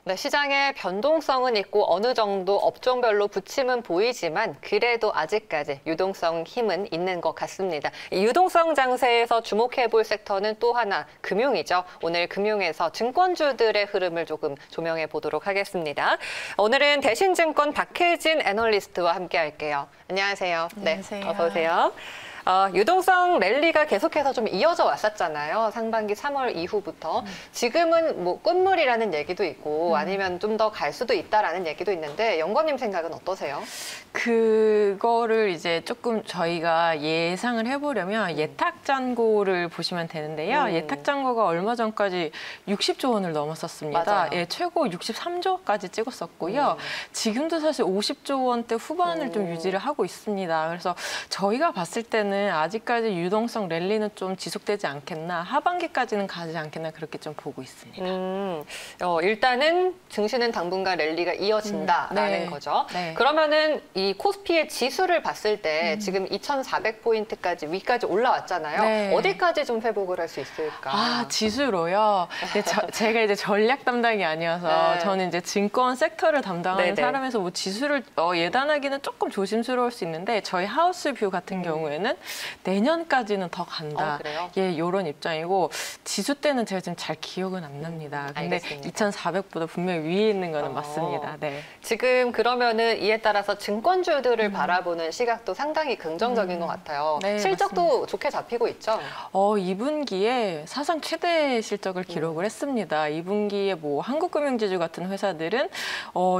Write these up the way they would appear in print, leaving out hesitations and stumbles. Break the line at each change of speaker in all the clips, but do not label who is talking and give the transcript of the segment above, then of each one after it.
네, 시장에 변동성은 있고 어느 정도 업종별로 부침은 보이지만 그래도 아직까지 유동성 힘은 있는 것 같습니다. 이 유동성 장세에서 주목해 볼 섹터는 또 하나 금융이죠. 오늘 금융에서 증권주들의 흐름을 조금 조명해 보도록 하겠습니다. 오늘은 대신증권 박혜진 애널리스트와 함께 할게요. 안녕하세요.
안녕하세요.
네, 어서 오세요. 유동성 랠리가 계속해서 좀 이어져 왔었잖아요. 상반기 3월 이후부터. 지금은 뭐 끝물이라는 얘기도 있고 아니면 좀 더 갈 수도 있다라는 얘기도 있는데 연구원님 생각은 어떠세요?
그거를 이제 조금 저희가 예상을 해보려면 예탁잔고를 보시면 되는데요. 예탁잔고가 얼마 전까지 60조 원을 넘었었습니다.
맞아요.
예, 최고 63조까지 찍었었고요. 지금도 사실 50조 원대 후반을 좀 유지를 하고 있습니다. 그래서 저희가 봤을 때는 아직까지 유동성 랠리는 좀 지속되지 않겠나, 하반기까지는 가지 않겠나 그렇게 좀 보고 있습니다.
일단은 증시는 당분간 랠리가 이어진다라는
네.
거죠.
네.
그러면 이 코스피의 지수를 봤을 때 지금 2,400포인트까지 위까지 올라왔잖아요.
네.
어디까지 좀 회복을 할 수 있을까?
지수로요. 제가 이제 전략 담당이 아니어서
네.
저는 이제 증권 섹터를 담당하는
네네.
사람에서 뭐 지수를 예단하기는 조금 조심스러울 수 있는데 저희 하우스뷰 같은 경우에는 내년까지는 더 간다.
그래요?
예, 이런 입장이고 지수 때는 제가 지금 잘 기억은 안 납니다. 근데
알겠습니다.
2,400보다 분명히 위에 있는 거는 맞습니다. 네.
지금 그러면은 이에 따라서 증권주들을 바라보는 시각도 상당히 긍정적인 것 같아요.
네,
실적도
맞습니다.
좋게 잡히고 있죠?
2분기에 사상 최대 실적을 기록을 했습니다. 2분기에 뭐 한국금융지주 같은 회사들은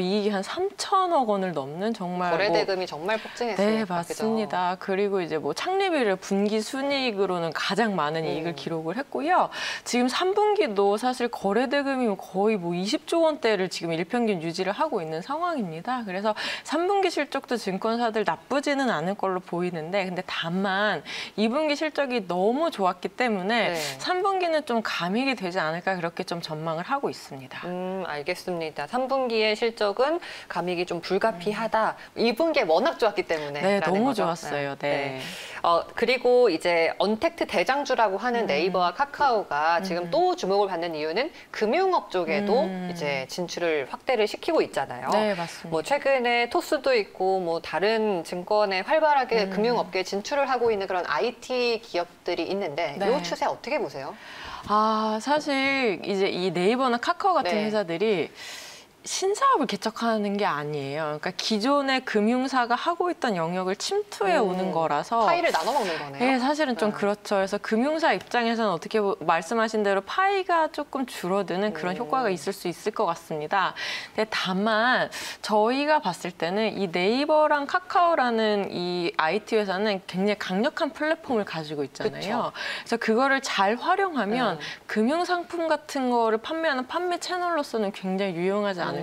이익이 한 3천억 원을 넘는 정말
거래대금이 정말 폭증했으니까.
네, 맞습니다. 그리고 이제 뭐 창립 이래 분기 순이익으로는 가장 많은 이익을 기록을 했고요. 지금 3분기도 사실 거래대금이 거의 뭐 20조 원대를 지금 일평균 유지를 하고 있는 상황입니다. 그래서 3분기 실적도 증권사들 나쁘지는 않을 걸로 보이는데 근데 다만 2분기 실적이 너무 좋았기 때문에
네.
3분기는 좀 감익이 되지 않을까 그렇게 좀 전망을 하고 있습니다.
알겠습니다. 3분기의 실적은 감익이 좀 불가피하다. 2분기에 워낙 좋았기 때문에.
네, 너무
거죠.
좋았어요. 네.
그리고 이제 언택트 대장주라고 하는 네이버와 카카오가 지금 또 주목을 받는 이유는 금융업 쪽에도 이제 진출을 확대를 시키고 있잖아요.
네, 맞습니다.
뭐 최근에 토스도 있고 뭐 다른 증권에 활발하게 금융업계에 진출을 하고 있는 그런 IT 기업들이 있는데
네.
이 추세 어떻게 보세요?
사실 이제 이 네이버나 카카오 같은
네.
회사들이 신사업을 개척하는 게 아니에요. 그러니까 기존의 금융사가 하고 있던 영역을 침투해 오는 거라서
파이를 나눠 먹는 거네요.
네, 사실은 좀 그렇죠. 그래서 금융사 입장에서는 어떻게 말씀하신 대로 파이가 조금 줄어드는 그런 효과가 있을 수 있을 것 같습니다. 근데 다만 저희가 봤을 때는 이 네이버랑 카카오라는 이 IT 회사는 굉장히 강력한 플랫폼을 가지고 있잖아요.
그쵸.
그래서 그거를 잘 활용하면 금융상품 같은 거를 판매하는 판매 채널로서는 굉장히 유용하지 않을까?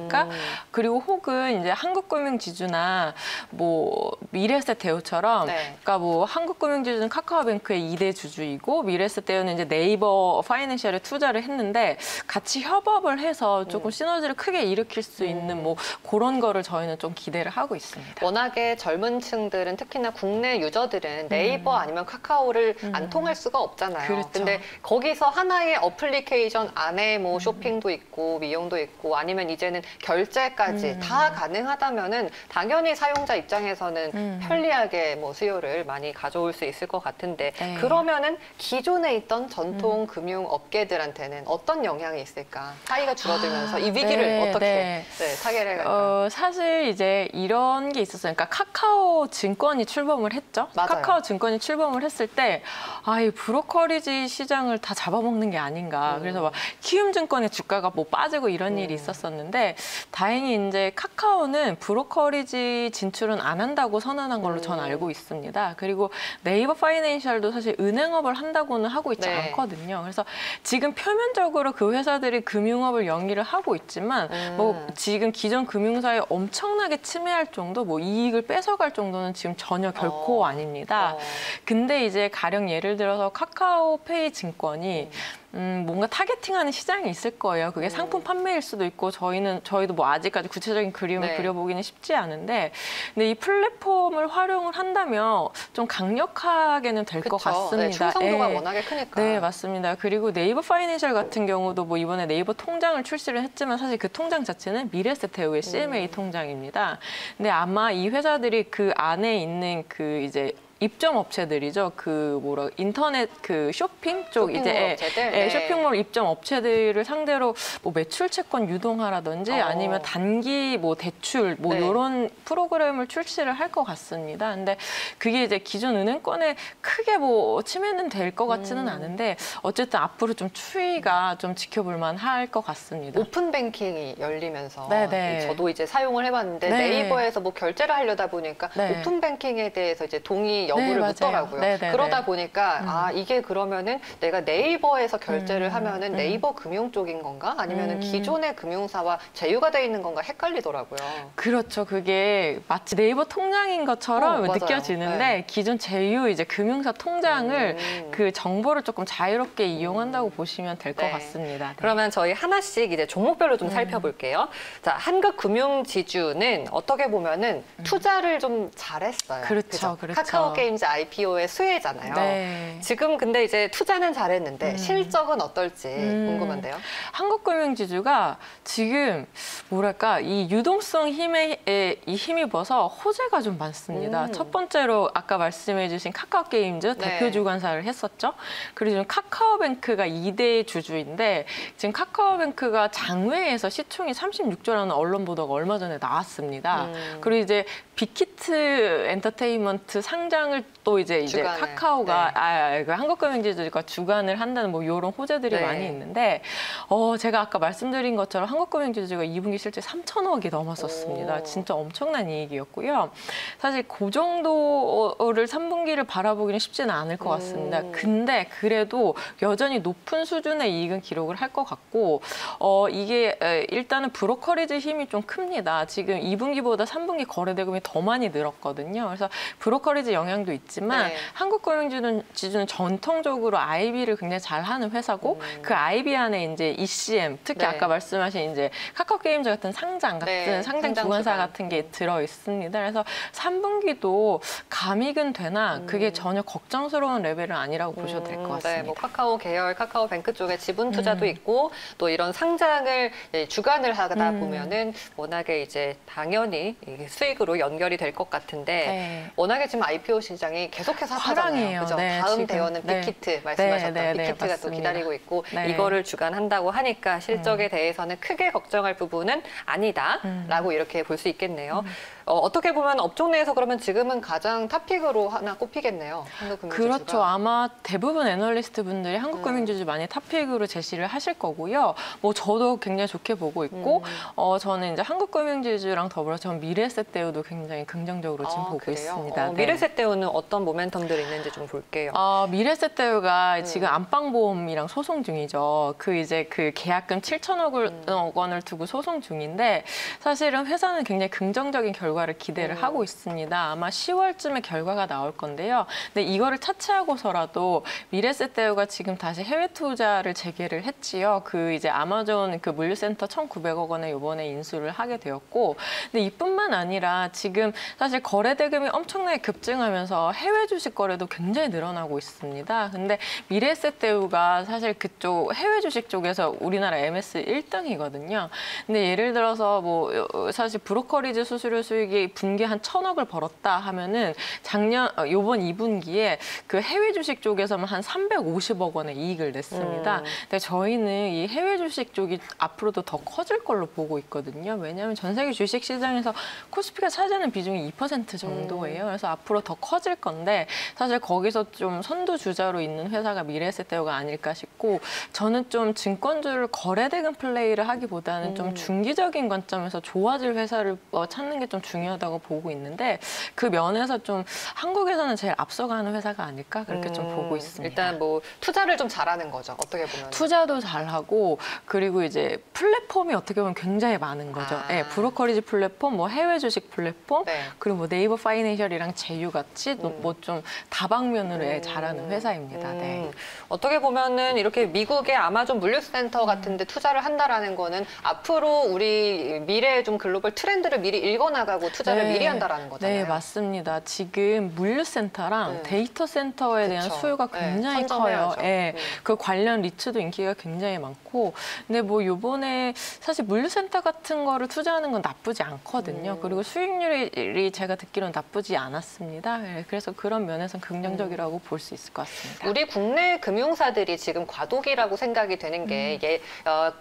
그리고 혹은 이제 한국금융지주나 뭐 미래에셋대우처럼
네.
그러니까 뭐 한국금융지주는 카카오뱅크의 2대 주주이고 미래에셋대우는 이제 네이버 파이낸셜에 투자를 했는데 같이 협업을 해서 조금 시너지를 크게 일으킬 수 있는 뭐 그런 거를 저희는 좀 기대를 하고 있습니다.
워낙에 젊은 층들은 특히나 국내 유저들은 네이버 아니면 카카오를 안 통할 수가 없잖아요.
그렇죠.
근데 거기서 하나의 어플리케이션 안에 뭐 쇼핑도 있고 미용도 있고 아니면 이제는 결제까지 다 가능하다면은 당연히 사용자 입장에서는 편리하게 뭐 수요를 많이 가져올 수 있을 것 같은데
네.
그러면은 기존에 있던 전통 금융 업계들한테는 어떤 영향이 있을까? 파이가 줄어들면서 이 위기를
네,
어떻게 타개를 해갈까?
사실 이제 이런 게 있었어요. 그러니까 카카오 증권이 출범을 했죠.
맞아요.
카카오 증권이 출범을 했을 때 이 브로커리지 시장을 다 잡아먹는 게 아닌가. 그래서 막 키움증권의 주가가 뭐 빠지고 이런 일이 있었었는데 다행히 이제 카카오는 브로커리지 진출은 안 한다고 선언한 걸로 전 알고 있습니다. 그리고 네이버 파이낸셜도 사실 은행업을 한다고는 하고 있지
네.
않거든요. 그래서 지금 표면적으로 그 회사들이 금융업을 영위를 하고 있지만 뭐 지금 기존 금융사에 엄청나게 침해할 정도, 뭐 이익을 뺏어갈 정도는 지금 전혀 결코 아닙니다. 근데 이제 가령 예를 들어서 카카오페이 증권이 뭔가 타겟팅하는 시장이 있을 거예요. 그게 상품 판매일 수도 있고 저희도 뭐 아직까지 구체적인 그림을
네.
그려보기는 쉽지 않은데, 근데 이 플랫폼을 활용을 한다면 좀 강력하게는 될 것 같습니다.
네, 충성도가
예.
워낙에 크니까.
네, 맞습니다. 그리고 네이버 파이낸셜 같은 경우도 뭐 이번에 네이버 통장을 출시를 했지만 사실 그 통장 자체는 미래세태우의 CMA 통장입니다. 근데 아마 이 회사들이 그 안에 있는 그 이제 입점 업체들이죠. 인터넷 쇼핑 쪽
쇼핑몰
이제
업체들? 네.
쇼핑몰 입점 업체들을 상대로 뭐 매출 채권 유동화라든지 아니면 단기 뭐 대출 뭐
네.
이런 프로그램을 출시를 할 것 같습니다. 근데 그게 이제 기존 은행권에 크게 뭐 침해는 될 것 같지는 않은데 어쨌든 앞으로 좀 추이가 좀 지켜볼 만할 것 같습니다.
오픈 뱅킹이 열리면서
네네.
저도 이제 사용을 해봤는데
네.
네이버에서 뭐 결제를 하려다 보니까
네.
오픈 뱅킹에 대해서 이제 동의 여부를
네, 맞아요.
묻더라고요.
네네네.
그러다 보니까 이게 그러면은 내가 네이버에서 결제를 하면은 네이버 금융 쪽인 건가? 아니면은 기존의 금융사와 제휴가 돼 있는 건가 헷갈리더라고요.
그렇죠. 그게 마치 네이버 통장인 것처럼
맞아요.
느껴지는데
네.
기존 제휴 이제 금융사 통장을 그 정보를 조금 자유롭게 이용한다고 보시면 될 것
네.
같습니다. 네.
그러면 저희 하나씩 이제 종목별로 좀 살펴볼게요. 자, 한국금융지주는 어떻게 보면은 투자를 좀 잘했어요.
그렇죠,
그죠?
그렇죠.
카카오게임즈 IPO의 수혜잖아요.
네.
지금 근데 이제 투자는 잘했는데 실적은 어떨지 궁금한데요.
한국금융지주가 지금 뭐랄까 이 유동성 이 힘입어서 호재가 좀 많습니다. 첫 번째로 아까 말씀해주신 카카오게임즈
네.
대표 주관사를 했었죠. 그리고 지금 카카오뱅크가 2대 주주인데 지금 카카오뱅크가 장외에서 시총이 36조라는 언론 보도가 얼마 전에 나왔습니다. 그리고 이제 빅히트 엔터테인먼트 상장을 또 이제
주관을,
카카오가 그 한국금융지주가 주관을 한다는 뭐 이런 호재들이
네.
많이 있는데 제가 아까 말씀드린 것처럼 한국금융지주가 2분기 실제 3천억이 넘었었습니다.
오.
진짜 엄청난 이익이었고요. 사실 그 정도를 3분기를 바라보기는 쉽지는 않을 것 같습니다. 근데 그래도 여전히 높은 수준의 이익은 기록을 할 것 같고 이게 일단은 브로커리지 힘이 좀 큽니다. 지금 2분기보다 3분기 거래대금이 더 많이 늘었거든요. 그래서 브로커리지 영향도 있지만
네.
한국금융지주는 전통적으로 IB를 굉장히 잘하는 회사고 그 IB 안에 이제 ECM 특히
네.
아까 말씀하신 이제 카카오게임즈 같은 상장 같은
네,
상장
상장
주관사
주관.
같은 게 들어 있습니다. 그래서 3분기도 감익은 되나 그게 전혀 걱정스러운 레벨은 아니라고 보셔도 될 것 같습니다.
네, 뭐 카카오 계열, 카카오뱅크 쪽에 지분 투자도 있고 또 이런 상장을 주관을 하다 보면은 워낙에 이제 당연히 이게 수익으로 연결이 될 것 같은데
네.
워낙에 지금 IPO 시장이 계속해서 핫하잖아요.
화랑이에요.
그죠?
네,
다음
지금.
대원은
네.
빅히트 말씀하셨던
네, 네, 네,
빅히트가 또
맞습니다.
기다리고 있고
네.
이거를 주관한다고 하니까 실적에 대해서는 크게 걱정할 부분은 아니다라고 이렇게 볼 수 있겠네요. 어떻게 보면 업종 내에서 그러면 지금은 가장 탑픽으로 하나 꼽히겠네요. 한국금융지주가.
그렇죠. 아마 대부분 애널리스트 분들이 한국금융지주 많이 탑픽으로 제시를 하실 거고요. 뭐 저도 굉장히 좋게 보고 있고, 저는 이제 한국금융지주랑 더불어 전 미래에셋대우도 굉장히 긍정적으로 지금 보고
그래요?
있습니다. 네.
미래세대우는 어떤 모멘텀들이 있는지 좀 볼게요.
미래에셋대우가 지금 안방보험이랑 소송 중이죠. 그 계약금 7천억 원을 두고 소송 중인데 사실은 회사는 굉장히 긍정적인 결과를 기대를 하고 있습니다. 아마 10월쯤에 결과가 나올 건데요. 근데 이거를 차치하고서라도 미래에셋대우가 지금 다시 해외 투자를 재개를 했지요. 그 이제 아마존 그 물류센터 1,900억 원에 이번에 인수를 하게 되었고, 근데 이뿐만 아니라 지금 사실 거래 대금이 엄청나게 급증하면서 해외 주식 거래도 굉장히 늘어나고 있습니다. 근데 미래에셋대우가 사실 그쪽 해외 주식 쪽에서 우리나라 MS 1등이거든요. 근데 예를 들어서 뭐 사실 브로커리지 수수료 수익이 분기에 한 1,000억을 벌었다 하면은 요번 2분기에 그 해외 주식 쪽에서만 한 350억 원의 이익을 냈습니다. 근데 저희는 이 해외 주식 쪽이 앞으로도 더 커질 걸로 보고 있거든요. 왜냐하면 전 세계 주식 시장에서 코스피가 차지하는 비중이 2% 정도예요. 그래서 앞으로 더 커질 건데 사실 거기서 좀 선두 주자로 있는 회사가 미래에셋대우가 아닐까 싶고, 저는 좀 증권주를 거래대금 플레이를 하기보다는 좀 중기적인 관점에서 좋아질 회사를 찾는 게 좀 중요하다고 보고 있는데 그 면에서 좀 한국에서는 제일 앞서가는 회사가 아닐까 그렇게 좀 보고 있습니다.
일단 뭐 투자를 좀 잘하는 거죠. 어떻게 보면.
투자도 잘하고 그리고 이제 플랫폼이 어떻게 보면 굉장히 많은 거죠. 네, 브로커리지 플랫폼, 뭐 해외 주식 플랫폼,
네.
그리고 뭐 네이버 파이낸셜이랑 제휴 같이 뭐 좀 다방면으로 잘하는 회사입니다. 네.
어떻게 보면은 이렇게 미국의 아마존 물류센터 같은데 투자를 한다라는 거는 앞으로 우리 미래의 좀 글로벌 트렌드를 미리 읽어나가고 투자를
네.
미리 한다라는 거잖아요.
네, 맞습니다. 지금 물류센터랑 데이터 센터에 대한
그쵸.
수요가 굉장히
선점해야죠.
커요. 네, 그 관련 리츠도 인기가 굉장히 많고, 근데 뭐 요번에 사실 물류센터 같은 거를 투자하는 건 나쁘지 않거든요. 그리고 수익률이 제가 듣기로는 나쁘지 않았습니다. 네, 그래서 그런 면에서는 긍정적이라고 볼 수 있을 것 같습니다.
우리 국내 금융사들이 지금 과도기라고 생각이 되는 게 이게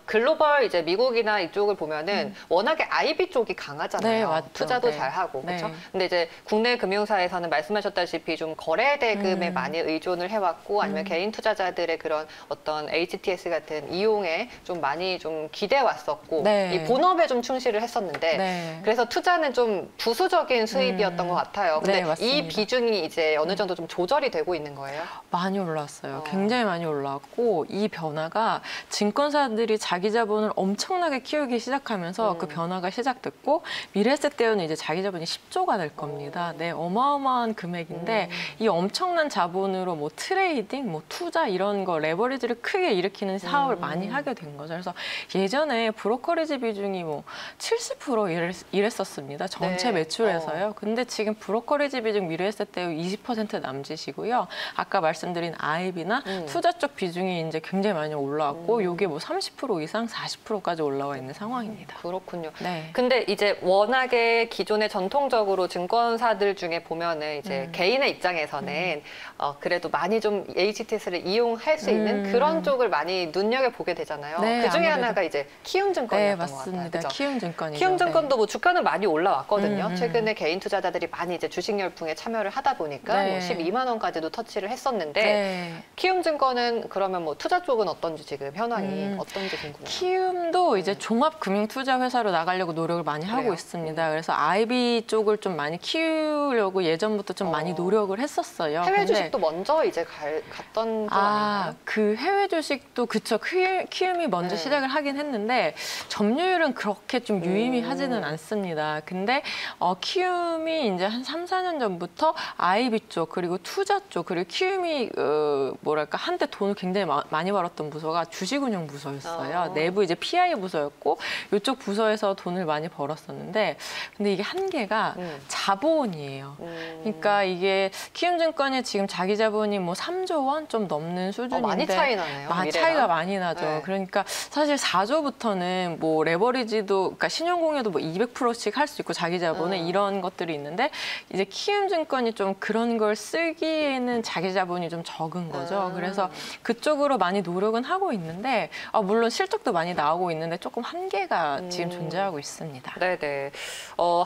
글로벌 이제 미국이나 이쪽을 보면은 워낙에 IB 쪽이 강하잖아요.
네, 맞죠.
투자도
네.
잘하고
네.
그렇죠. 근데 이제 국내 금융사에서는 말씀하셨다시피 좀 거래 대금에 많이 의존을 해왔고 아니면 개인 투자자들의 그런 어떤 HTS 같은 이용에 좀 많이 좀 기대 왔었고
네.
이 본업에 좀 충실을 했었는데
네.
그래서 투자는 좀 부수적인 수입이었던 것 같아요. 근데
네, 맞습니다.
이 비중이 이제 어느 정도 좀 조절이 되고 있는 거예요.
많이 올랐어요. 굉장히 많이 올랐고 이 변화가 증권사들이 자기 자본을 엄청나게 키우기 시작하면서 그 변화가 시작됐고 미래에셋대우는 이제 자기 자본이 10조가 될 겁니다. 네, 어마어마한 금액인데 이 엄청난 자본으로 뭐 트레이딩, 뭐 투자 이런 거 레버리지를 크게 일으키는 사업을 많이 하게 된 거죠. 그래서 예전에 브로커리지 비중이 뭐 70% 이랬었습니다. 전체
네.
매출에서요. 근데 지금 브로커리지 비중 미래에셋대우 20% 남짓이고요. 아까 말씀드린 IB나 투자 쪽 비중이 이제 굉장히 많이 올라왔고 이게 뭐 30% 이상 40%까지 올라와 있는 상황입니다.
그렇군요.
네.
근데 이제 워낙에 기존에 전통적으로 증권사들 중에 보면은 이제 개인의 입장에서는 그래도 많이 좀 HTS를 이용할 수 있는 그런 쪽을 많이 눈여겨보게 되잖아요.
네,
그 중에
아무래도.
하나가 이제 키움증권이었던
네,
것 같아요.
맞습니다.
그죠?
키움증권이죠.
키움증권도 뭐 주가는 많이 올라왔거든요. 최근에 개인 투자자들이 많이 이제 주식 열풍에 참여를 하다 보니까
네.
뭐 12만 원까지도 터치를 했었는데
네.
키움증권은 그러면 뭐 투자 쪽은 어떤지 지금 현황이 어떤지 궁금해요.
키움도 이제 종합금융투자회사로 나가려고 노력을 많이 하고
그래요?
있습니다. 그래서 IB 쪽을 좀 많이 키우려고 예전부터 좀 많이 노력을 했었어요.
해외
근데
주식도 먼저 이제 갔던 거 아닌가요?
그 해외 주식도 그쵸. 키움이 먼저
네.
시작을 하긴 했는데 점유율은 그렇게 좀 유의미하지는 않습니다. 근데 키움이 이제 한 3, 4년 전부터 IB 쪽 그리고 투자 쪽 그리고 키움이 뭐랄까 한때 돈을 굉장히 많이 벌었던 부서가 주식운용 부서였어요. 내부 이제 PI 부서였고 이쪽 부서에서 돈을 많이 벌었었는데 근데 이게 한계가 자본이에요. 그러니까 이게 키움증권이 지금 자기 자본이 뭐 3조 원 좀 넘는 수준인데
많이 차이 나네요.
차이가 많이 나죠.
네.
그러니까 사실 4조부터는 뭐 레버리지도 그러니까 신용공여도 뭐 200%씩 할 수 있고 자기 자본에 이런 것들이 있는데 이제 키움증권이 좀 그런 걸 쓰기에는 자기 자본이 좀 적은 거죠. 그래서 그쪽으로 많이 노력은 하고 있는데 물론 실적도 많이 나오고 있는데 조금 한계가 지금 존재하고 있습니다.
네네.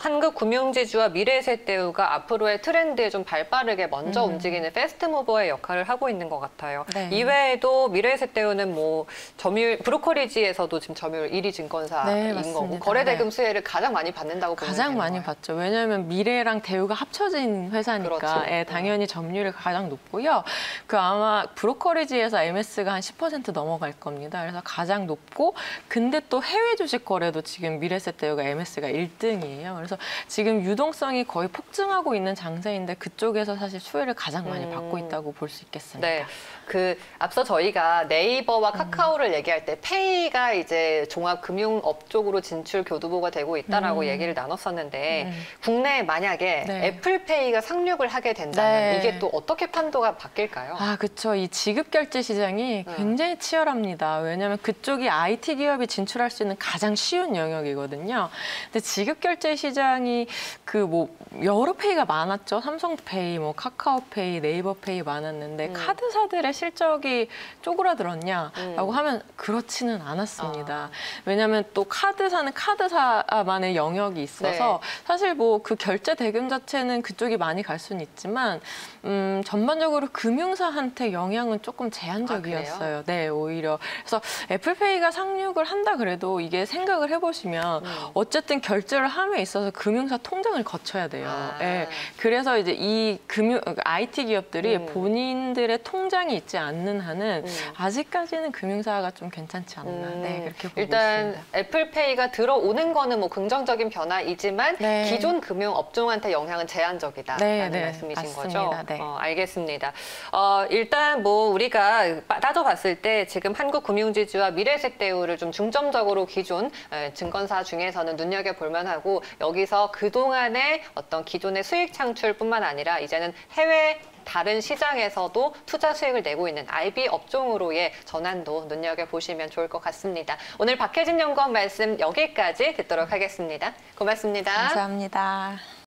한국금융지주와 미래에셋대우가 앞으로의 트렌드에 좀 발빠르게 먼저 움직이는 패스트무버의 역할을 하고 있는 것 같아요.
네.
이외에도 미래에셋대우는 뭐 점유율 브로커리지에서도 지금 점유율 1위 증권사인
네,
거고
맞습니다.
거래대금 수혜를 가장 많이 받는다고 보면
가장
되는
많이
거예요.
받죠. 왜냐하면 미래랑 대우가 합쳐진 회사니까
그렇죠.
당연히 점유율이 가장 높고요. 아마 브로커리지에서 MS가 한 10% 넘어갈 겁니다. 그래서 가장 높고 근데 또 해외 주식 거래도 지금 미래에셋대우가 MS가 1등이에요. 그래서 지금 유동성이 거의 폭증하고 있는 장세인데 그쪽에서 사실 수혜를 가장 많이 받고 있다고 볼 수 있겠습니다.
네. 앞서 저희가 네이버와 카카오를 얘기할 때 페이가 이제 종합금융업 쪽으로 진출 교두보가 되고 있다라고 얘기를 나눴었는데 국내에 만약에
네.
애플페이가 상륙을 하게 된다면
네.
이게 또 어떻게 판도가 바뀔까요?
그렇죠. 이 지급결제 시장이 굉장히 치열합니다. 왜냐하면 그쪽이 IT 기업이 진출할 수 있는 가장 쉬운 영역이거든요. 근데 지급결제 시장이 여러 페이가 많았죠. 삼성페이, 카카오페이, 네이버페이 많았는데 카드사들의 실적이 쪼그라들었냐라고 하면 그렇지는 않았습니다. 왜냐하면 또 카드사는 카드사만의 영역이 있어서 사실 그 결제 대금 자체는 그쪽이 많이 갈 수는 있지만 전반적으로 금융사한테 영향은 조금 제한적이었어요. 네, 오히려. 그래서 애플페이가 상륙을 한다 그래도 이게 생각을 해보시면 어쨌든 결제를 함에 있어서 금융사 통장을 거쳐야 돼요. 네, 그래서 이제 이 IT 기업들이 본인들의 통장이 있지 않는 한은 아직까지는 금융사가 좀 괜찮지 않나. 네, 이렇게 보고
일단
있습니다.
애플페이가 들어오는 거는 뭐 긍정적인 변화이지만
네.
기존 금융 업종한테 영향은 제한적이다라는
네, 네.
말씀이신
맞습니다.
거죠?
네.
알겠습니다. 일단 뭐 우리가 따져봤을 때 지금 한국금융지주와 미래세대 대우를 좀 중점적으로 기존 증권사 중에서는 눈여겨볼 만하고 여기서 그동안의 어떤 기존의 수익 창출뿐만 아니라 이제는 해외 다른 시장에서도 투자 수익을 내고 있는 IB 업종으로의 전환도 눈여겨보시면 좋을 것 같습니다. 오늘 박혜진 연구원 말씀 여기까지 듣도록 하겠습니다. 고맙습니다.
감사합니다.